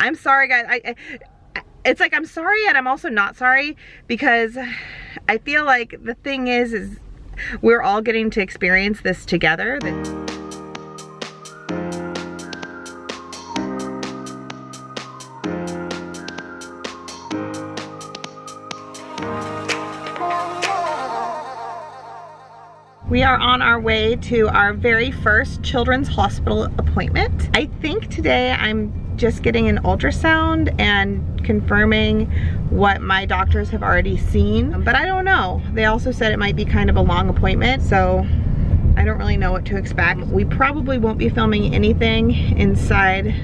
I'm sorry, guys. It's like I'm sorry and I'm also not sorry, because I feel like the thing is we're all getting to experience this together. We are on our way to our very first children's hospital appointment. I think today I'm just getting an ultrasound and confirming what my doctors have already seen, but I don't know. They also said it might be kind of a long appointment, so I don't really know what to expect. We probably won't be filming anything inside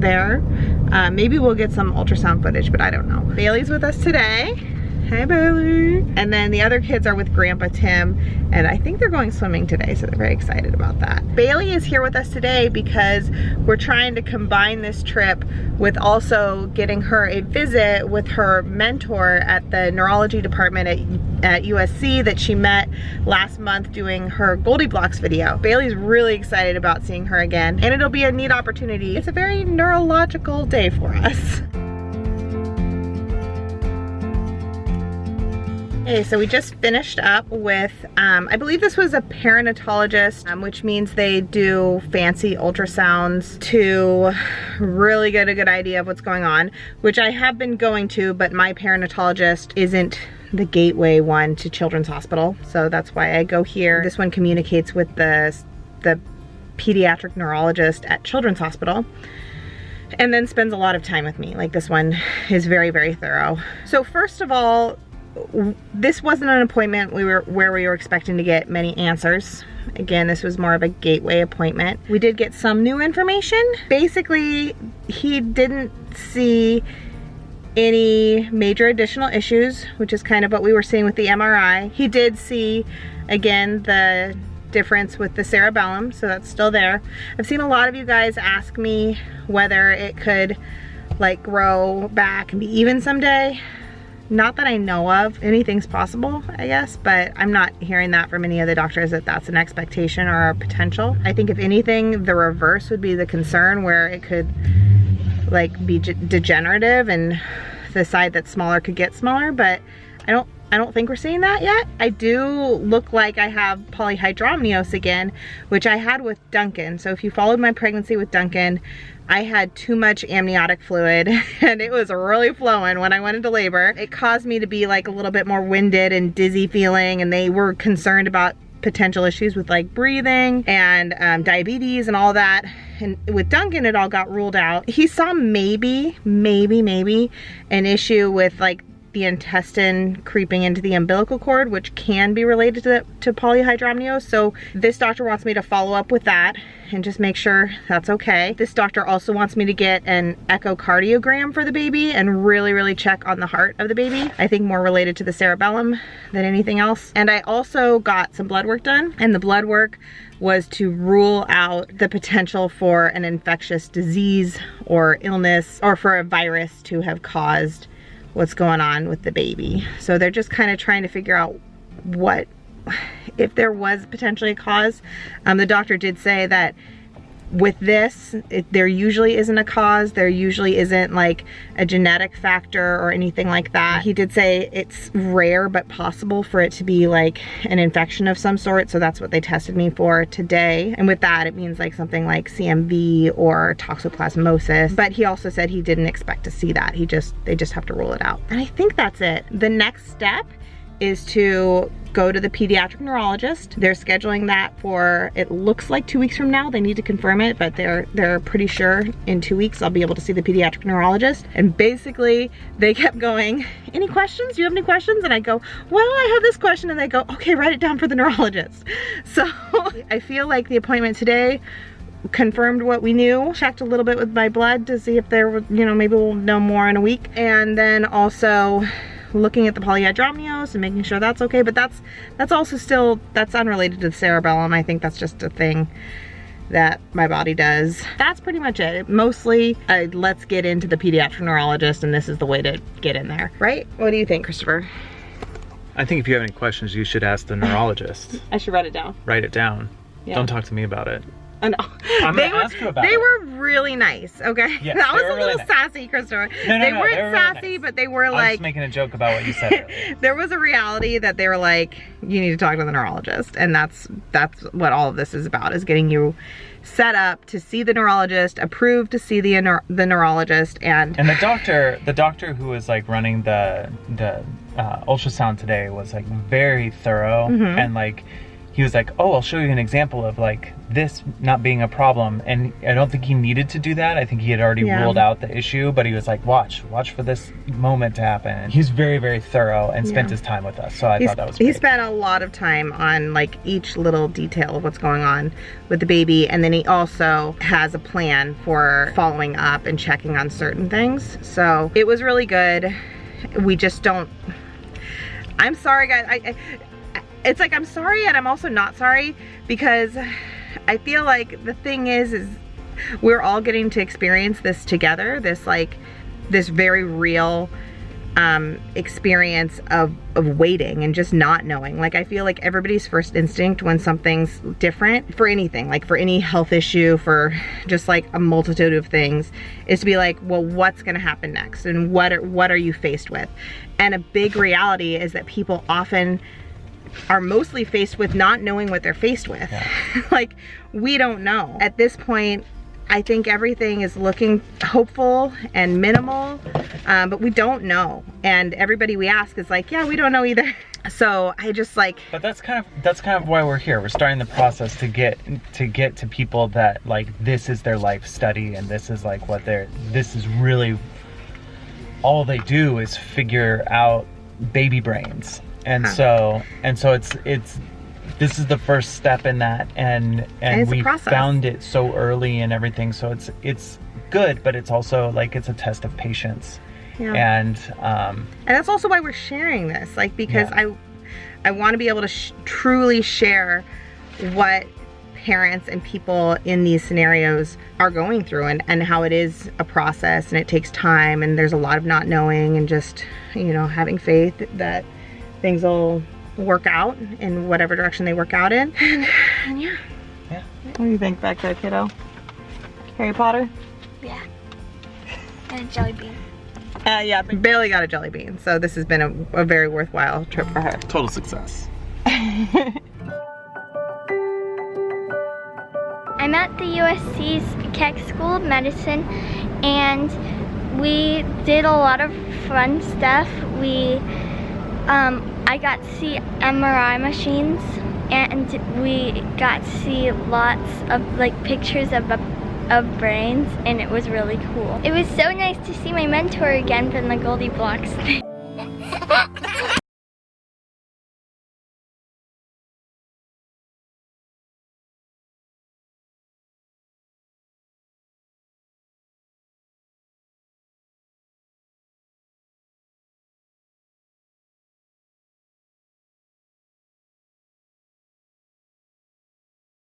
there. Maybe we'll get some ultrasound footage, but I don't know. Bailey's with us today. Hi, Bailey. And then the other kids are with Grandpa Tim, and I think they're going swimming today, so they're very excited about that. Bailey is here with us today because we're trying to combine this trip with also getting her a visit with her mentor at the neurology department at USC that she met last month doing her Goldie Blocks video. Bailey's really excited about seeing her again, and it'll be a neat opportunity. It's a very neurological day for us. Okay, so we just finished up with, I believe this was a perinatologist, which means they do fancy ultrasounds to really get a good idea of what's going on, which I have been going to, but my perinatologist isn't the gateway one to Children's Hospital, so that's why I go here. This one communicates with the pediatric neurologist at Children's Hospital, and then spends a lot of time with me. Like, this one is very, very thorough. So first of all, this wasn't an appointment where we were expecting to get many answers. Again, this was more of a gateway appointment. We did get some new information. Basically, he didn't see any major additional issues, which is kind of what we were seeing with the MRI. He did see, again, the difference with the cerebellum, so that's still there. I've seen a lot of you guys ask me whether it could like grow back and be even someday. Not that I know of. Anything's possible, I guess, but I'm not hearing that from any of the doctors that that's an expectation or a potential. I think if anything, the reverse would be the concern, where it could like be degenerative and the side that's smaller could get smaller, but I don't think we're seeing that yet. I do look like I have polyhydramnios again, which I had with Duncan. So if you followed my pregnancy with Duncan, I had too much amniotic fluid and it was really flowing when I went into labor. It caused me to be like a little bit more winded and dizzy feeling, and they were concerned about potential issues with like breathing and diabetes and all that. And with Duncan, it all got ruled out. He saw maybe an issue with like the intestine creeping into the umbilical cord, which can be related to polyhydramnios. So this doctor wants me to follow up with that and just make sure that's okay. This doctor also wants me to get an echocardiogram for the baby and really check on the heart of the baby. I think more related to the cerebellum than anything else. And I also got some blood work done, and the blood work was to rule out the potential for an infectious disease or illness, or for a virus to have caused what's going on with the baby. So they're just kind of trying to figure out what, if there was potentially a cause. The doctor did say that with this, there usually isn't a cause. There usually isn't like a genetic factor or anything like that. He did say it's rare but possible for it to be like an infection of some sort. So that's what they tested me for today. And with that, it means like something like CMV or toxoplasmosis. But he also said he didn't expect to see that. They just have to rule it out. And I think that's it. The next step is to go to the pediatric neurologist. They're scheduling that for, it looks like 2 weeks from now. They need to confirm it, but they're pretty sure in 2 weeks I'll be able to see the pediatric neurologist. And basically they kept going, any questions? Do you have any questions? And I go, well, I have this question. And they go, okay, write it down for the neurologist. So I feel like the appointment today confirmed what we knew. Checked a little bit with my blood to see if there were, you know, maybe we'll know more in a week. And then also looking at the polyhydramnios and making sure that's okay, but that's also still, that's unrelated to the cerebellum. I think that's just a thing that my body does. That's pretty much it. Mostly, let's get into the pediatric neurologist, and this is the way to get in there, right? What do you think, Christopher? I think if you have any questions, you should ask the neurologist. I should write it down. Write it down. Yeah. Don't talk to me about it. I know. I'm gonna ask you about They it. were really nice, okay? Yes, that was they were a really little nice. sassy, Christopher. No, they no, weren't they were really sassy, nice. but they were I was like, just making a joke about what you said earlier. there was a reality that they were like, you need to talk to the neurologist. And that's what all of this is about, is getting you set up to see the neurologist, approved to see the neurologist. And the doctor who was like running the ultrasound today was like very thorough, and like he was like, oh, I'll show you an example of like this not being a problem. And I don't think he needed to do that. I think he had already ruled out the issue, but he was like, watch for this moment to happen. And he's very, very thorough and spent his time with us. So I thought that was great. He spent a lot of time on like each little detail of what's going on with the baby. And then he also has a plan for following up and checking on certain things. So it was really good. We just don't, I'm sorry guys, it's like I'm sorry and I'm also not sorry, because I feel like the thing is we're all getting to experience this together, this very real experience of waiting and just not knowing. Like I feel like everybody's first instinct when something's different for anything, like for any health issue, for just like a multitude of things, is to be like, well, what's gonna happen next, and what are you faced with? And a big reality is that people often are mostly faced with not knowing what they're faced with. Like, we don't know. At this point, I think everything is looking hopeful and minimal, but we don't know. And everybody we ask is like, yeah, we don't know either. So I just like. But that's kind of why we're here. We're starting the process to get to people that like this is their life study, and this is like this is really all they do is figure out baby brains. And so it's this is the first step in that, and we found it so early and everything, so it's good, but it's also like it's a test of patience. And that's also why we're sharing this, like, because I want to be able to truly share what parents and people in these scenarios are going through, and how it is a process, and it takes time, and there's a lot of not knowing, and just, you know, having faith that things will work out in whatever direction they work out in. And yeah. What do you think back there, kiddo? Harry Potter? Yeah. And a jelly bean. Yeah, Bailey got a jelly bean, so this has been a very worthwhile trip for her. total success. I'm at the USC's Keck School of Medicine, and we did a lot of fun stuff. I got to see MRI machines, and we got to see lots of like pictures of brains, and it was really cool. It was so nice to see my mentor again from the Goldie Blocks thing.